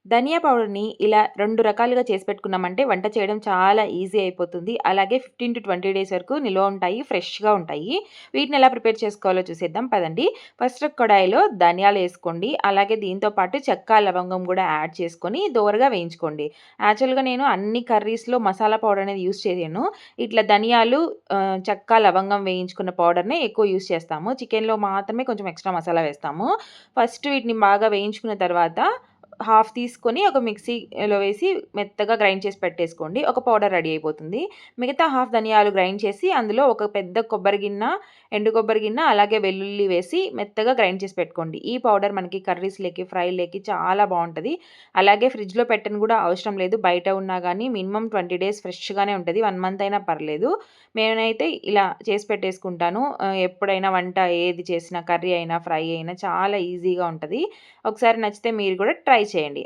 ధనియా పౌడర్‌ని ఇలా 2 రకాలుగా చేసి పెట్టుకున్నామంటే వంట చేయడం చాలా ఈజీ అయిపోతుంది. అలాగే 15-20 డేస్ వరకు నిల్వ ఉంటాయి. ఫ్రెష్‌గా ఉంటాయి. వీటిని ఎలా ప్రిపేర్ చేసుకోవాలో చూసేద్దాం పదండి. ఫస్ట్ కడాయిలో ధనియాలేసుకోండి. అలాగే దీంతో పాటు చెక్క, లవంగం గూడా యాడ్ చేసుకొని దోరగా వేయించుకోండి. యాక్చువల్‌గా నేను అన్ని కర్రీస్‌లో మసాలా పౌడర్ అనేది యూజ్ చేయను. ఇట్లా ధనియాలు, చెక్క, లవంగం వేయించుకున్న పౌడర్‌నే ఎక్కువ యూజ్ చేస్తాము. చికెన్‌లో మాత్రమే కొంచెం ఎక్స్‌ట్రా మసాలా వేస్తాము. ఫస్ట్ వీటిని బాగా వేయించుకున్న తర్వాత హాఫ్ తీసుకొని ఒక మిక్సీలో వేసి మెత్తగా గ్రైండ్ చేసి పెట్టేసుకోండి. ఒక పౌడర్ రెడీ అయిపోతుంది. మిగతా హాఫ్ ధనియాలు గ్రైండ్ చేసి అందులో ఒక పెద్ద కొబ్బరి గిన్న, ఎండు కొబ్బరి గిన్న, అలాగే వెల్లుల్లి వేసి మెత్తగా గ్రైండ్ చేసి పెట్టుకోండి. ఈ పౌడర్ మనకి కర్రీస్‌లోకి, ఫ్రైలేకి చాలా బావుంటది. అలాగే ఫ్రిడ్జ్‌లో పెట్టను కూడా అవసరం లేదు. బయట ఉన్నా గానీ మినిమమ్ 20 డేస్ ఫ్రెష్‌గానే ఉంటది. 1 మంత్ అయినా పర్లేదు. నేనైతే ఇలా చేసి పెట్టేసుకుంటాను. ఎప్పుడైనా వంట ఏది చేసినా కర్రీ అయినా, ఫ్రై అయినా చాలా ఈజీగా ఉంటది. ఒకసారి నచ్చితే మీరు కూడా ట్రై చేయండి.